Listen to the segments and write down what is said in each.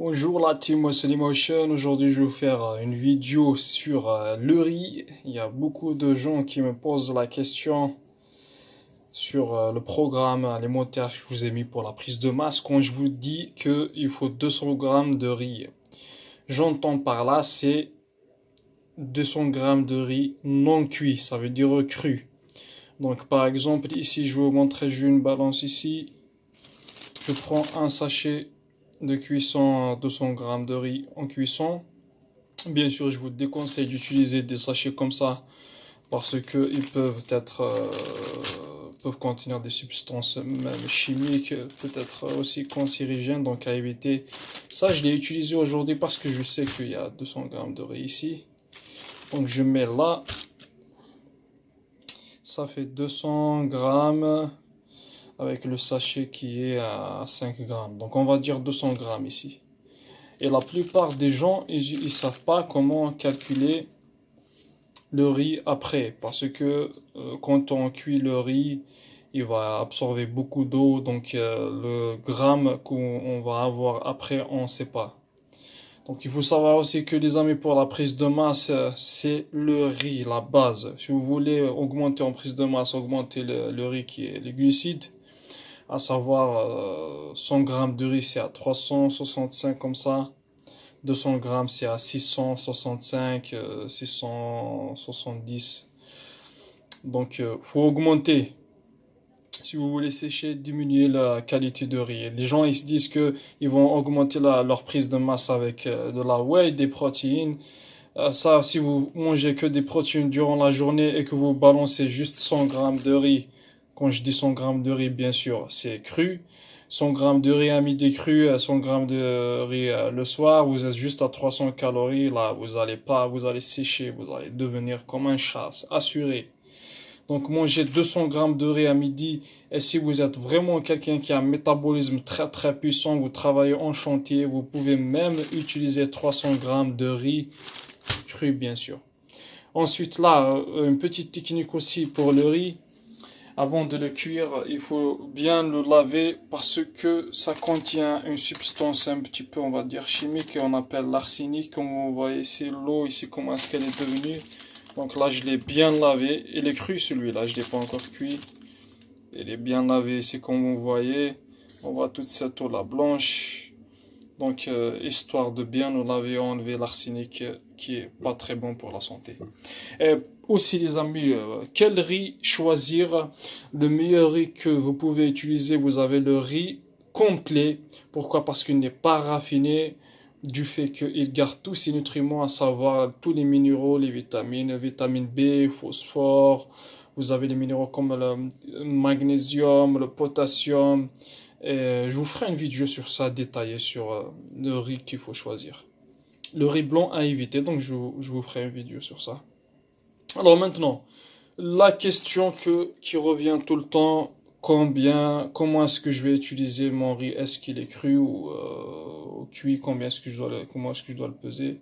Bonjour la team Motion. Aujourd'hui, je vais vous faire une vidéo sur le riz. Il y a beaucoup de gens qui me posent la question sur le programme alimentaire que je vous ai mis pour la prise de masse quand je vous dis qu'il faut 200 grammes de riz. J'entends par là, c'est 200 grammes de riz non cuit, ça veut dire cru. Donc par exemple, ici, je vais vous montrer, j'ai une balance ici. Je prends un sachet de cuisson, 200 grammes de riz en cuisson. Bien sûr, je vous déconseille d'utiliser des sachets comme ça parce qu'ils peuvent contenir des substances même chimiques, peut-être aussi cancérigènes, donc à éviter. Ça, je l'ai utilisé aujourd'hui parce que je sais qu'il y a 200 grammes de riz ici. Donc je mets là, ça fait 200 grammes avec le sachet qui est à 5 grammes. Donc on va dire 200 grammes ici. Et la plupart des gens, ils savent pas comment calculer le riz après. Parce que quand on cuit le riz, il va absorber beaucoup d'eau. Donc le gramme qu'on va avoir après, on ne sait pas. Donc il faut savoir aussi que les amis, pour la prise de masse, c'est le riz, la base. Si vous voulez augmenter en prise de masse, augmenter le riz qui est les glucides, à savoir 100 grammes de riz, c'est à 365 comme ça. 200 grammes, c'est à 665, 670. Donc, faut augmenter. Si vous voulez sécher, diminuer la qualité de riz. Les gens, ils se disent que ils vont augmenter leur prise de masse avec de la whey, des protéines. Ça, si vous mangez que des protéines durant la journée et que vous balancez juste 100 grammes de riz, quand je dis 100 grammes de riz, bien sûr, c'est cru. 100 grammes de riz à midi cru, 100 grammes de riz le soir, vous êtes juste à 300 calories. Là, vous allez sécher, vous allez devenir comme un chat, assuré. Donc, mangez 200 grammes de riz à midi. Et si vous êtes vraiment quelqu'un qui a un métabolisme très très puissant, vous travaillez en chantier, vous pouvez même utiliser 300 grammes de riz cru, bien sûr. Ensuite, là, une petite technique aussi pour le riz. Avant de le cuire, il faut bien le laver parce que ça contient une substance un petit peu, on va dire, chimique qu'on appelle l'arsenic. Comme vous voyez ici, l'eau, ici, comment est-ce qu'elle est devenue. Donc là, je l'ai bien lavé. Il est cru celui-là, je ne l'ai pas encore cuit. Il est bien lavé ici, comme vous voyez. On voit toute cette eau-là blanche. Donc, histoire de bien le laver, enlever l'arsenic qui est pas très bon pour la santé. Et aussi, les amis, quel riz choisir? Le meilleur riz que vous pouvez utiliser, vous avez le riz complet. Pourquoi? Parce qu'il n'est pas raffiné, du fait qu'il garde tous ses nutriments, à savoir tous les minéraux, les vitamines, vitamine B, phosphore. Vous avez les minéraux comme le magnésium, le potassium. Et je vous ferai une vidéo sur ça détaillée sur le riz qu'il faut choisir. Le riz blanc à éviter, donc je vous ferai une vidéo sur ça. Alors maintenant, la question qui revient tout le temps, comment est-ce que je vais utiliser mon riz? Est-ce qu'il est cru ou cuit? Comment est-ce que je dois le peser?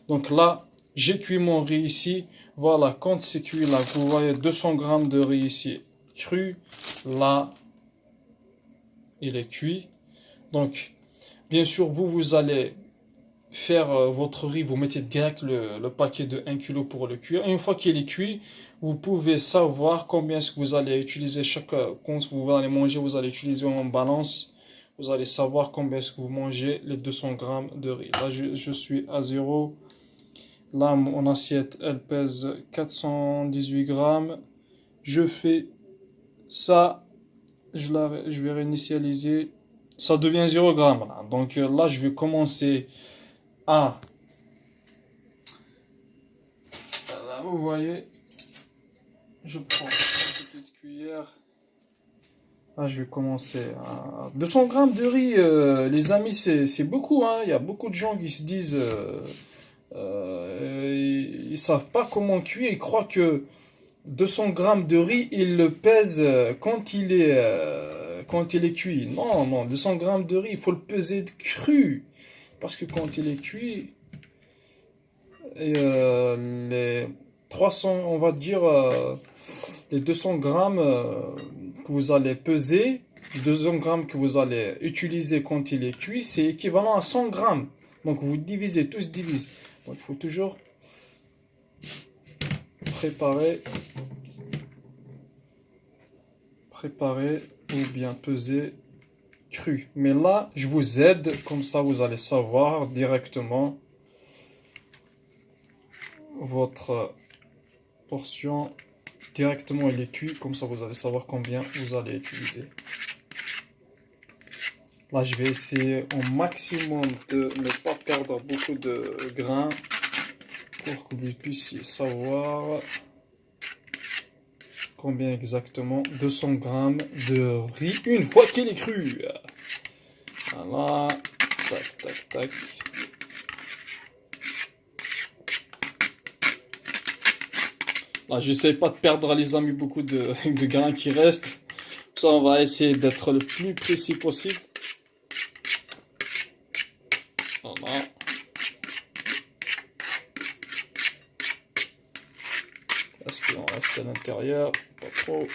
Donc là, j'ai cuit mon riz ici. Voilà, quand c'est cuit là, vous voyez 200 grammes de riz ici cru. Là, il est cuit. Donc, bien sûr, vous allez faire votre riz, vous mettez direct le paquet de 1 kg pour le cuire. Et une fois qu'il est cuit, vous pouvez savoir combien est-ce que vous allez utiliser quand vous allez manger, vous allez utiliser en balance. Vous allez savoir combien est-ce que vous mangez les 200 grammes de riz. Là, je suis à 0. Là, mon assiette, elle pèse 418 grammes. Je fais ça, je vais réinitialiser. Ça devient 0 grammes là. Donc là, je vais commencer à... Là, vous voyez, je prends une petite cuillère. Là, je vais commencer à 200 grammes de riz. Les amis, c'est beaucoup, hein. Il y a beaucoup de gens qui se disent... ils savent pas comment cuire. Ils croient que 200 grammes de riz, ils le pèsent quand il est cuit. Non, non, 200 grammes de riz, il faut le peser cru. Parce que quand il est cuit, et, les 300, on va dire, les 200 grammes que vous allez peser, Les 200 grammes que vous allez utiliser quand il est cuit, c'est équivalent à 100 grammes. Donc vous divisez, tous divisent. Donc il faut toujours préparer ou bien peser cru. Mais là, je vous aide, comme ça vous allez savoir directement votre portion. Directement il est cuit, comme ça vous allez savoir combien vous allez utiliser. Là, je vais essayer au maximum de ne pas perdre beaucoup de grains pour que vous puissiez savoir combien exactement 200 grammes de riz une fois qu'il est cru. Voilà, tac, tac, tac. Là, j'essaie pas de perdre, les amis, beaucoup de grains qui restent. Ça, on va essayer d'être le plus précis possible. Voilà. Est-ce qu'il en reste à l'intérieur? Pas trop.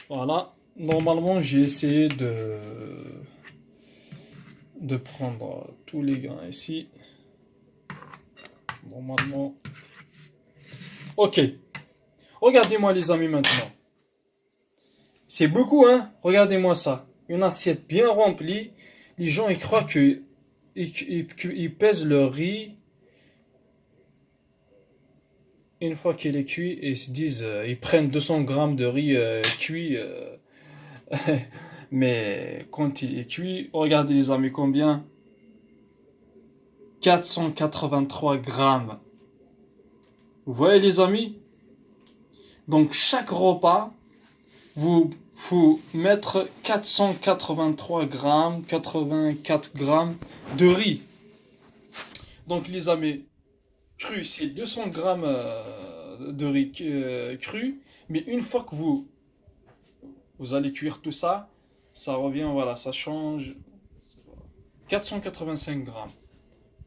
Voilà. Normalement, j'ai essayé de prendre tous les grains ici. Normalement. Ok. Regardez-moi, les amis, maintenant. C'est beaucoup, hein? Regardez-moi ça. Une assiette bien remplie. Les gens, ils croient qu'ils pèsent le riz une fois qu'il est cuit et ils se disent, ils prennent 200 grammes de riz cuit. Mais quand il est cuit, regardez, les amis, combien? 483 grammes. Vous voyez, les amis? Donc, chaque repas, vous faut mettre 483 grammes, 84 grammes de riz. Donc les amis, cru, c'est 200 grammes de riz cru, mais une fois que vous allez cuire tout ça, ça revient, voilà, ça change 485 grammes.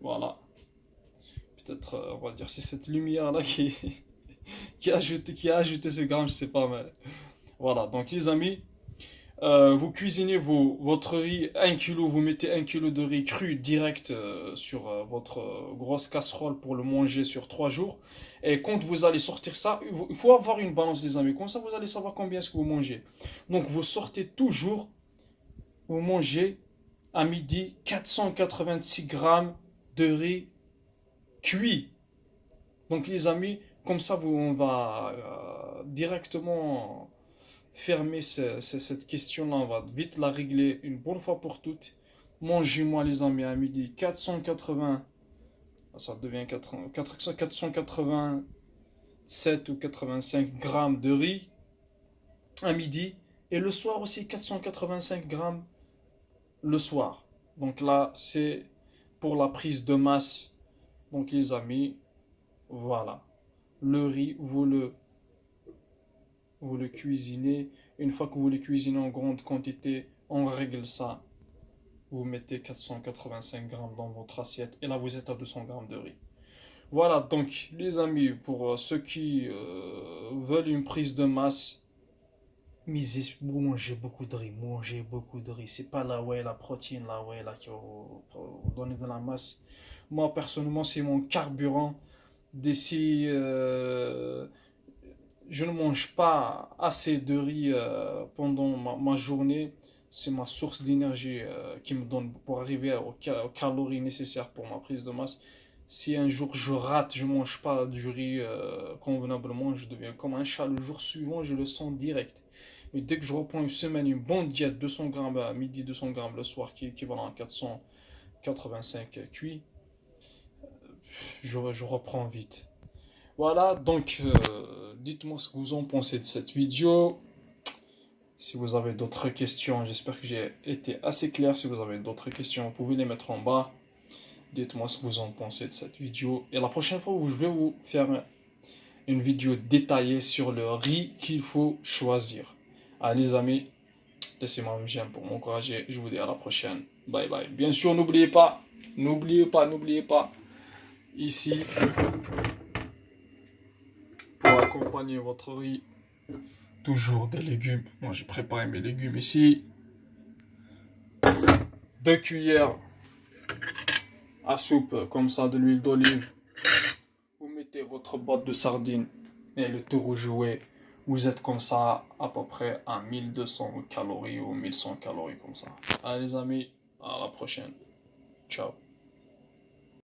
Voilà. Peut-être, on va dire, c'est cette lumière-là qui a ajouté ce gramme, je sais pas, mais voilà. Donc les amis, vous cuisinez votre riz 1 kg, vous mettez 1 kg de riz cru direct sur votre grosse casserole pour le manger sur 3 jours. Et quand vous allez sortir ça, il faut avoir une balance, les amis. Comme ça, vous allez savoir combien est-ce que vous mangez. Donc, vous sortez toujours, vous mangez à midi 486 grammes de riz cuit. Donc, les amis, comme ça, on va directement fermer cette question-là, on va vite la régler une bonne fois pour toutes. Mangez-moi, les amis, à midi 480, ça devient 487 ou 85 grammes de riz à midi. Et le soir aussi 485 grammes le soir. Donc là, c'est pour la prise de masse. Donc les amis, voilà. Le riz, vous le cuisinez. Une fois que vous le cuisinez en grande quantité, on règle ça. Vous mettez 485 grammes dans votre assiette et là vous êtes à 200 grammes de riz. Voilà, donc les amis, pour ceux qui veulent une prise de masse, misez, vous mangez beaucoup de riz, mangez beaucoup de riz. C'est pas là, ouais, la protéine, là, ouais, là, qui va vous donner de la masse. Moi, personnellement, c'est mon carburant. D'ici, je ne mange pas assez de riz pendant ma journée. C'est ma source d'énergie qui me donne pour arriver aux calories nécessaires pour ma prise de masse. Si un jour je rate, je mange pas du riz convenablement, je deviens comme un chat. Le jour suivant, je le sens direct. Mais dès que je reprends une semaine, une bonne diète, 200 grammes à midi, 200 grammes le soir, qui est équivalent à 485 cuits, je reprends vite. Voilà, donc dites-moi ce que vous en pensez de cette vidéo. Si vous avez d'autres questions, j'espère que j'ai été assez clair. Si vous avez d'autres questions, vous pouvez les mettre en bas. Dites-moi ce que vous en pensez de cette vidéo. Et la prochaine fois, je vais vous faire une vidéo détaillée sur le riz qu'il faut choisir. Allez les amis, laissez-moi un j'aime pour m'encourager. Je vous dis à la prochaine. Bye bye. Bien sûr, n'oubliez pas, ici, pour accompagner votre riz, toujours des légumes. Moi, j'ai préparé mes légumes ici. 2 cuillères à soupe, comme ça, de l'huile d'olive. Vous mettez votre boîte de sardines et le tout rejoué. Vous êtes comme ça à peu près à 1200 calories ou 1100 calories comme ça. Allez les amis, à la prochaine. Ciao.